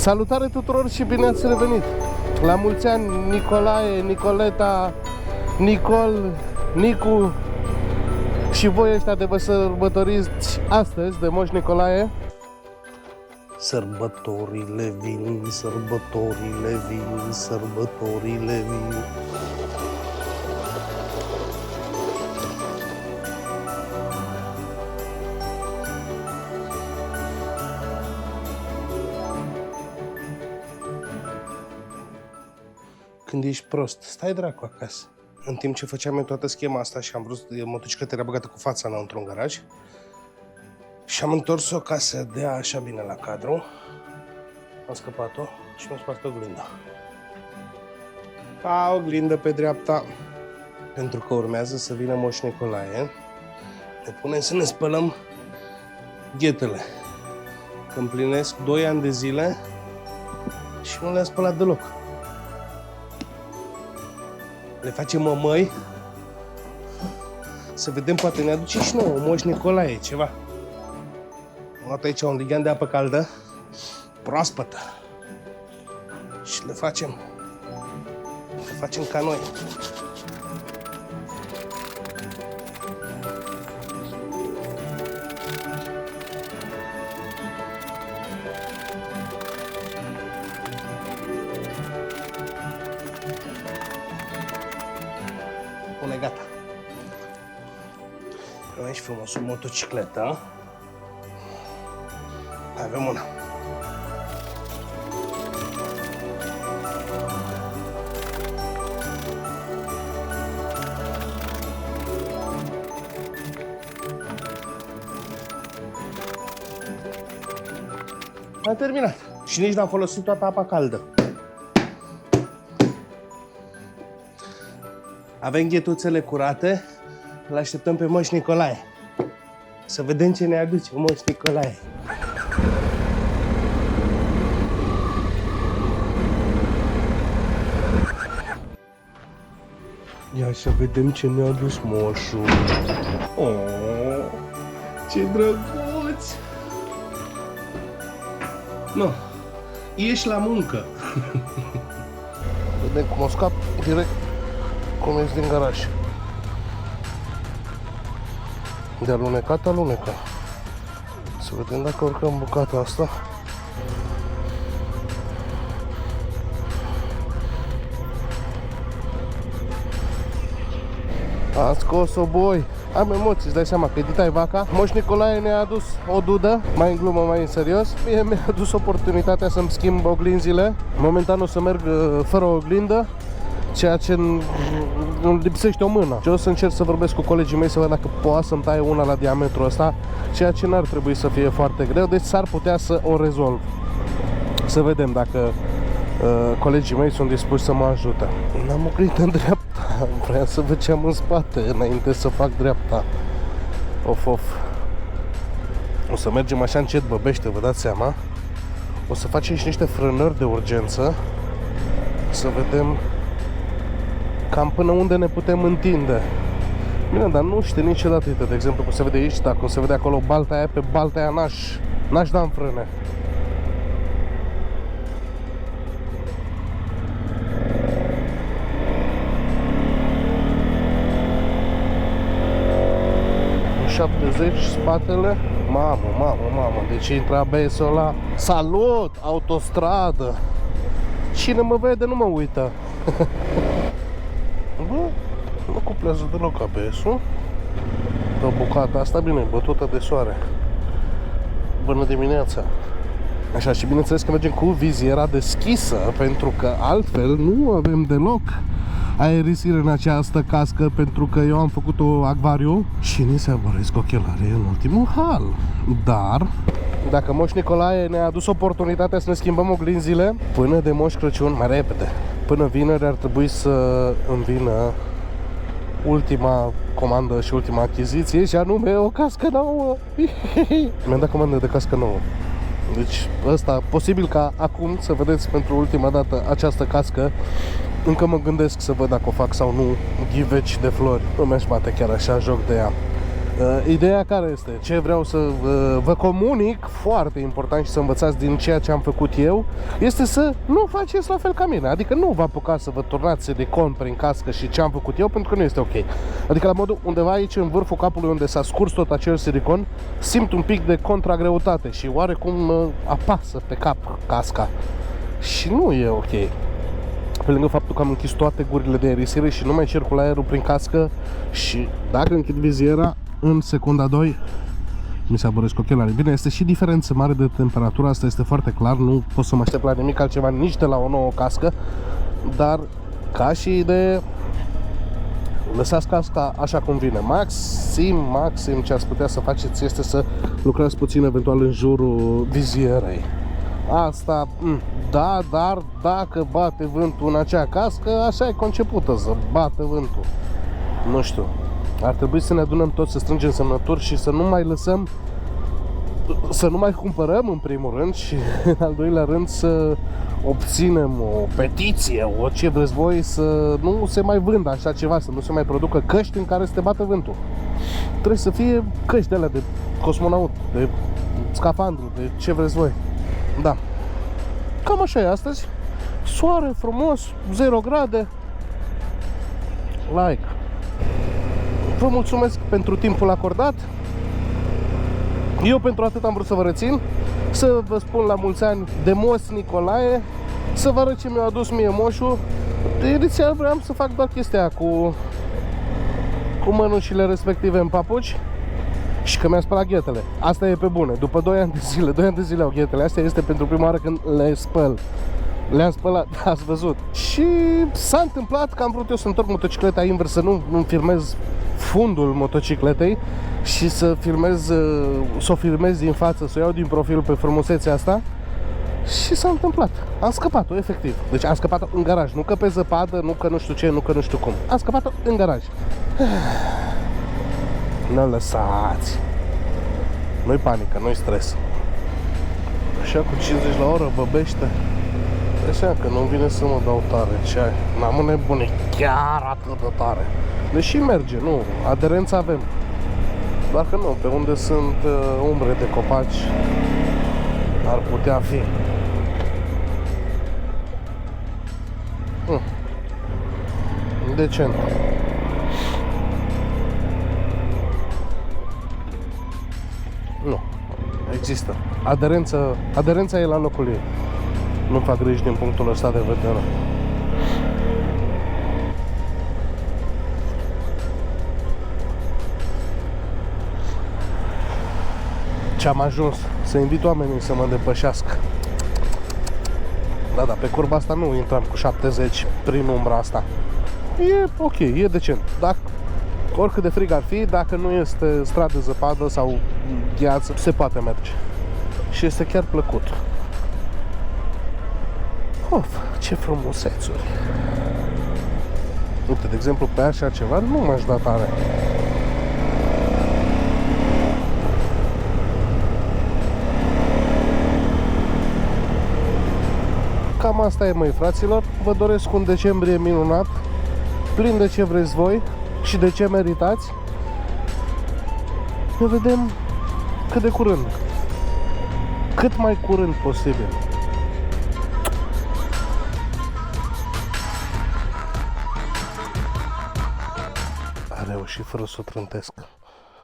Salutare tuturor și bine ați revenit! La mulți ani, Nicolae, Nicoleta, Nicol, Nicu și voi ăștia de vă sărbătoriți astăzi de Moș Nicolae. Sărbătorile vin, sărbătorile vin, sărbătorile vin. Când ești prost, stai dracu acasă. În timp ce făceam eu toată schema asta și am vrut motocicleta era băgată cu fața înăuntru în garaj și am întors-o ca să dea așa bine la cadru. Am scăpat-o și mi-am spart oglinda. Ca oglindă pe dreapta, pentru că urmează să vină Moș Nicolae. Ne punem să ne spălăm ghetele. Că împlinesc 2 ani de zile și nu le-am spălat deloc. Le facem mămăi. Să vedem, poate ne aduce și nouă Moș Nicolae ceva. Am luat aici un lighean de apă caldă proaspătă și le facem ca noi. Pune gata. Avem și frumosul motocicletă. Avem una. Am terminat. Și nici n-am folosit toată apa caldă. Avem ghetuțele curate. Îl așteptăm pe Moș Nicolae. Să vedem ce ne aduce Moș Nicolae. Ia să vedem ce ne-a adus moșul. Oh, ce drăguț! Nu, ieși la muncă. Vedem cum o scap direct cum ies din garaj. De alunecat, alunecă. Să vedem dacă urcăm bucata asta. A scos-o, boi! Am emoții, îți dai seama că editai vaca. Moș Nicolae ne-a adus o dudă, mai în glumă, mai în serios. Mie mi-a adus oportunitatea să-mi schimb oglinzile. Momentan o să merg fără oglindă, ceea ce îmi lipsește o mână. Și o să încerc să vorbesc cu colegii mei să văd dacă poate să-mi taie una la diametrul ăsta, ceea ce n-ar trebui să fie foarte greu, deci s-ar putea să o rezolv. Să vedem dacă colegii mei sunt dispuși să mă ajute. N-am oglindă în dreapta, vreau să văd ce am în spate înainte să fac dreapta. Of. O să mergem așa încet, băbește, vă dați seama. O să facem și niște frânări de urgență. Să vedem cam până unde ne putem întinde. Bine, dar nu știu niciodată, uite, de exemplu, cum se vede aici, dacă cum se vede acolo balta aia, pe balta aia n-aș da în frâne. În 70 spatele. Mamă, deci intră ABS-ul ăla. Salut, autostradă! Cine mă vede nu mă uită. Bă, nu cuplează deloc ABS-ul. Dă bucata asta bine, bătută de soare. Bună dimineața! Așa, și bineînțeles că mergem cu viziera deschisă, pentru că altfel nu avem deloc aerisire în această cască, pentru că eu am făcut o acvariu și ni se aboresc ochelarii în ultimul hal. Dar dacă Moș Nicolae ne-a adus oportunitatea să ne schimbăm oglinzile până de Moș Crăciun, mai repede, până vineri ar trebui să îmi vină ultima comandă și ultima achiziție, și anume o cască nouă. Mi-am dat comandă de cască nouă. Deci ăsta, posibil ca acum să vedeți pentru ultima dată această cască. Încă mă gândesc să văd dacă o fac sau nu ghiveci de flori. Nu mi-aș bate chiar așa joc de ea. Ideea care este? Ce vreau să vă comunic, foarte important și să învățați din ceea ce am făcut eu, este să nu faceți la fel ca mine. Adică nu vă apucați să vă turnați silicon prin cască și ce am făcut eu, pentru că nu este ok. Adică la modul undeva aici în vârful capului unde s-a scurs tot acel silicon, simt un pic de contragreutate și oarecum apasă pe cap casca. Și nu e ok. Pe lângă faptul că am închis toate gurile de aerisire și nu mai circulă aerul prin cască și dacă închid viziera, în secunda 2 mi se aboresc ochelarii. Bine, este și diferență mare de temperatură, asta este foarte clar, nu pot să mă aștept la nimic altceva nici de la o nouă cască, dar ca și idee, lăsați casca așa cum vine. Maxim ce ați putea să faceți este să lucrați puțin eventual în jurul vizierei. Asta, da, dar dacă bate vântul în acea cască, așa e concepută, să bată vântul. Nu știu. Ar trebui să ne adunăm toți, să strângem semnături și să nu mai lăsăm, să nu mai cumpărăm în primul rând și în al doilea rând să obținem o petiție, o ce vreți voi, să nu se mai vândă așa ceva, să nu se mai producă căști în care să te bată vântul. Trebuie să fie căști de alea de cosmonaut, de scafandru, de ce vreți voi. Da. Cam așa e astăzi. Soare frumos, 0 grade. Like. Vă mulțumesc pentru timpul acordat. Eu pentru atât am vrut să vă rețin. Să vă spun la mulți ani de Moș Nicolae. Să vă arăt ce mi-a adus mie moșul. Inițial vreau să fac doar chestia cu mănușile respective în papuci și că mi-a spălat ghetele. Asta e pe bune. După 2 ani de zile au ghetele astea. Este pentru prima oară când le spăl. Le-am spălat, ați văzut. Și s-a întâmplat că am vrut eu să întorc motocicleta invers, să nu filmez fundul motocicletei și să o filmez din față, să o iau din profil pe frumusețea asta. Și s-a întâmplat. Am scăpat-o, efectiv. Deci am scăpat-o în garaj. Nu că pe zăpadă, nu că nu știu ce, nu că nu știu cum. Am scăpat-o în garaj. Nu lăsați. Nu-i panică, nu-i stres. Așa cu 50 la oră băbește. Așa că nu vine să mă dau tare. Ce ai? N-am nebunit chiar atât de tare. Deși merge, nu. Aderență avem. Doar că nu, pe unde sunt umbre de copaci ar putea fi. Decent. Nu. Există. Aderența e la locul ei. Nu fac griji din punctul ăsta de vedere. Ce-am ajuns să invit oamenii să mă depășească. Da, pe curba asta nu intram cu 70 prin umbra asta. E ok, e decent. Dacă, oricât de frig ar fi, dacă nu este stradă de zăpadă sau gheață, se poate merge. Și este chiar plăcut. Of, ce frumusețuri! Uite, de exemplu, pe așa ceva nu m-aș da tare. Cam asta e, măi, fraților. Vă doresc un decembrie minunat, plin de ce vreți voi și de ce meritați. Ne vedem cât de curând. Cât mai curând posibil. A reușit fără să o trântesc.